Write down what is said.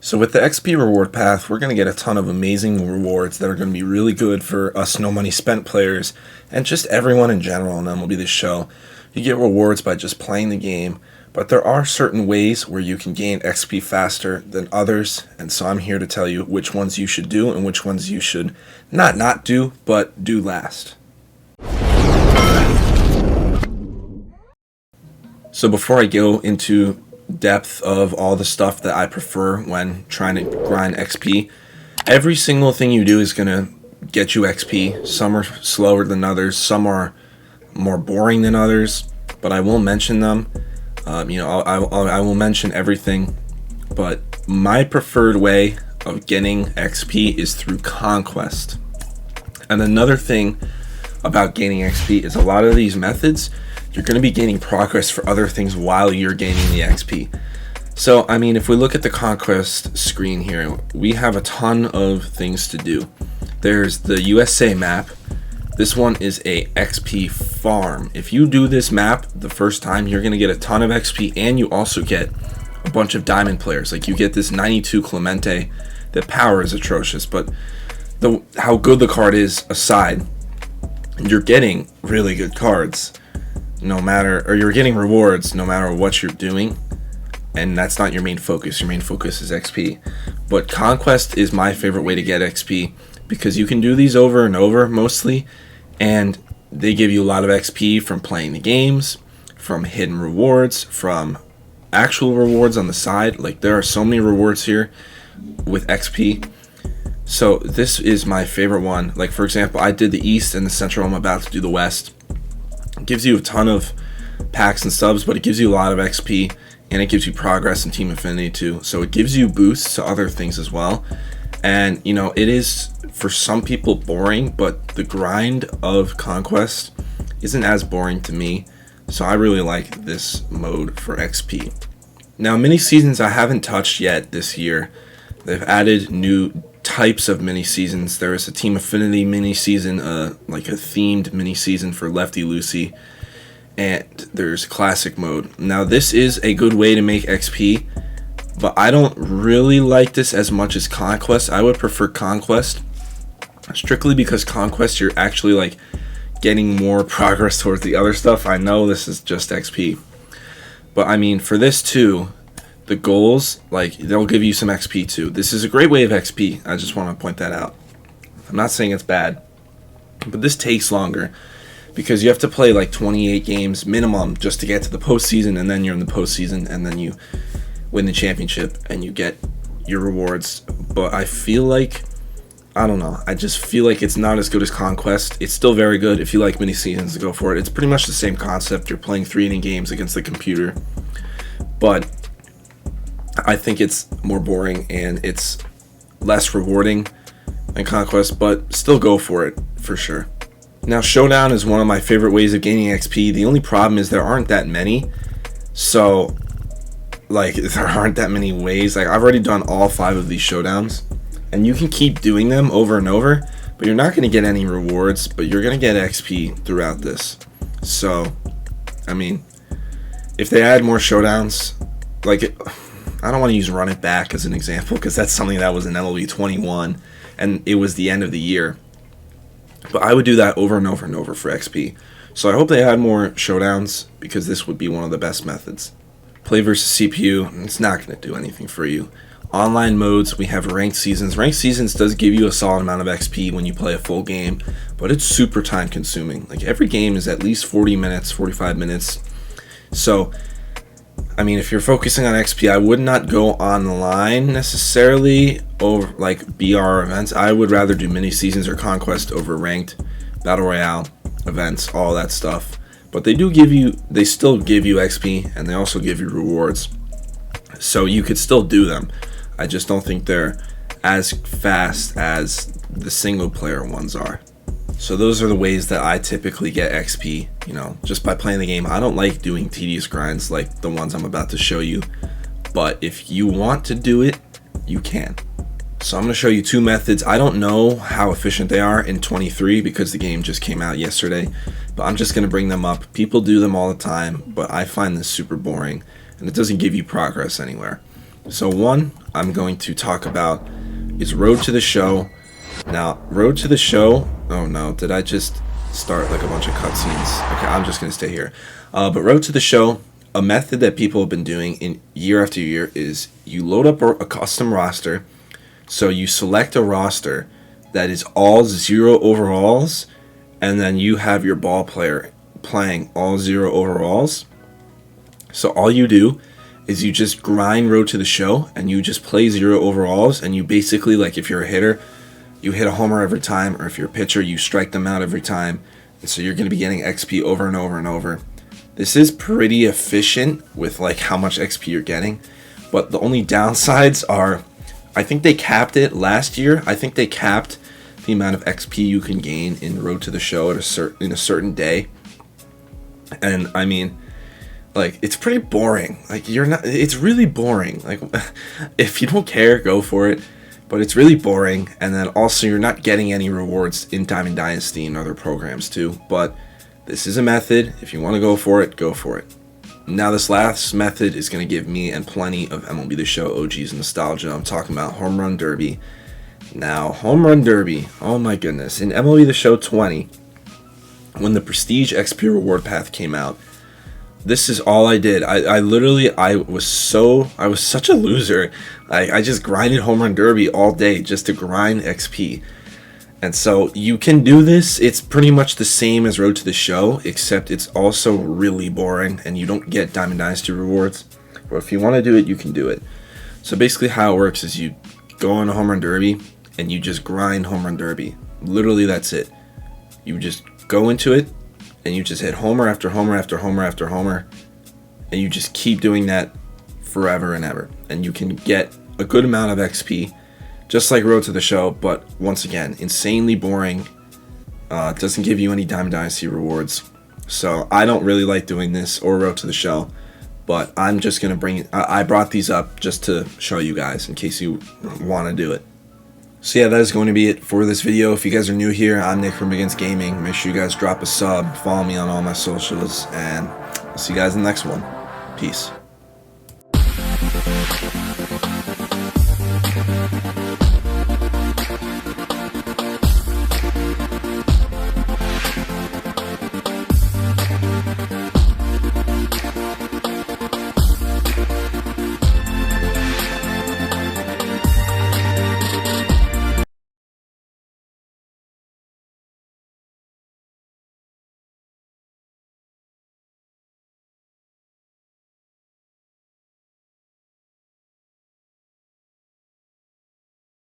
So with the XP reward path, we're going to get a ton of amazing rewards that are going to be really good for us no money spent players and just everyone in general in MLB The Show. You get rewards by just playing the game, but there are certain ways where you can gain XP faster than others, and so I'm here to tell you which ones you should do and which ones you should not do, but do last. So before I go into depth of all the stuff that I prefer when trying to grind XP, every single thing you do is going to get you XP. Some are slower than others, some are more boring than others, but I will mention them. I will mention everything, but my preferred way of getting XP is through Conquest. And another thing about gaining XP is a lot of these methods, you're going to be gaining progress for other things while you're gaining the XP. So, I mean, if we look at the Conquest screen here, we have a ton of things to do. There's the USA map. This one is a XP farm. If you do this map the first time, you're going to get a ton of XP, and you also get a bunch of diamond players. Like, you get this 92 Clemente. The power is atrocious, but how good the card is aside, you're getting really good cards. You're getting rewards no matter what you're doing, and that's not your main focus. Your main focus is XP. But Conquest is my favorite way to get XP because you can do these over and over mostly, and they give you a lot of XP from playing the games, from hidden rewards, from actual rewards on the side. Like, there are so many rewards here with XP. So this is my favorite one. Like, for example, I did the East and the Central. I'm about to do the West. It gives you a ton of packs and subs, but it gives you a lot of XP, and it gives you progress and team affinity too. So it gives you boosts to other things as well. And it is for some people boring, but the grind of Conquest isn't as boring to me. So I really like this mode for XP. Now, mini seasons I haven't touched yet this year. They've added new types of mini seasons. There is a team affinity mini season, like a themed mini season for Lefty Lucy, and there's classic mode. Now, this is a good way to make XP, but I don't really like this as much as Conquest. I would prefer Conquest strictly because Conquest, you're actually like getting more progress towards the other stuff. I know this is just XP, but I mean, for this too, the goals, like, they'll give you some XP too. This is a great way of XP. I just want to point that out. I'm not saying it's bad, but this takes longer because you have to play like 28 games minimum just to get to the postseason, and then you're in the postseason, and then you win the championship and you get your rewards. But I feel like, I don't know, I just feel like it's not as good as Conquest. It's still very good. If you like mini seasons, go for it. It's pretty much the same concept. You're playing 3 inning games against the computer, but I think it's more boring and it's less rewarding than Conquest, but still go for it for sure. Now, Showdown is one of my favorite ways of gaining XP. The only problem is there aren't that many. So, like, there aren't that many ways. Like, I've already done all 5 of these Showdowns, and you can keep doing them over and over, but you're not going to get any rewards, but you're going to get XP throughout this. So, I mean, if they add more Showdowns, like, I don't want to use Run It Back as an example because that's something that was in MLB 21 and it was the end of the year. But I would do that over and over and over for XP. So I hope they add more Showdowns because this would be one of the best methods. Play versus CPU, it's not going to do anything for you. Online modes, we have ranked seasons. Ranked seasons does give you a solid amount of XP when you play a full game, but it's super time consuming. Like, every game is at least 40 minutes, 45 minutes. So, I mean, if you're focusing on XP, I would not go online necessarily over like BR events. I would rather do mini seasons or Conquest over ranked battle royale events, all that stuff. But they still give you XP, and they also give you rewards. So you could still do them. I just don't think they're as fast as the single player ones are. So those are the ways that I typically get XP, just by playing the game. I don't like doing tedious grinds like the ones I'm about to show you, but if you want to do it, you can. So I'm going to show you 2 methods. I don't know how efficient they are in 23 because the game just came out yesterday, but I'm just going to bring them up. People do them all the time, but I find this super boring, and it doesn't give you progress anywhere. So one I'm going to talk about is Road to the Show. Now, Road to the Show, oh no, did I just start like a bunch of cutscenes? Okay, I'm just going to stay here. But Road to the Show, a method that people have been doing in year after year is you load up a custom roster. So you select a roster that is all 0 overalls, and then you have your ball player playing all 0 overalls. So all you do is you just grind Road to the Show, and you just play 0 overalls, and you basically, like, if you're a hitter, you hit a homer every time, or if you're a pitcher, you strike them out every time. And so you're going to be getting XP over and over and over. This is pretty efficient with like how much XP you're getting, but the only downsides are, I think they capped it last year. I think they capped the amount of XP you can gain in Road to the Show at in a certain day. And I mean, like, it's pretty boring. Like, it's really boring. Like, if you don't care, go for it. But it's really boring. And then also, you're not getting any rewards in Diamond Dynasty and other programs too. But this is a method. If you want to go for it, go for it. Now, this last method is going to give me and plenty of MLB The Show OGs nostalgia. I'm talking about Home Run Derby. Now, Home Run Derby, oh my goodness. In MLB The Show 20, when the Prestige XP reward path came out, this is all I did. I was such a loser. I just grinded Home Run Derby all day just to grind XP. And so you can do this. It's pretty much the same as Road to the Show, except it's also really boring and you don't get Diamond Dynasty rewards. But if you want to do it, you can do it. So basically how it works is you go on a Home Run Derby and you just grind Home Run Derby. Literally, that's it. You just go into it and you just hit homer after homer after homer after homer, and you just keep doing that forever and ever. And you can get a good amount of XP, just like Road to the Show, but once again, insanely boring. Doesn't give you any Diamond Dynasty rewards. So I don't really like doing this or Road to the Show, but I'm just going to I brought these up just to show you guys in case you want to do it. So yeah, that is going to be it for this video. If you guys are new here, I'm Nick from Begins Gaming. Make sure you guys drop a sub, follow me on all my socials, and I'll see you guys in the next one. Peace.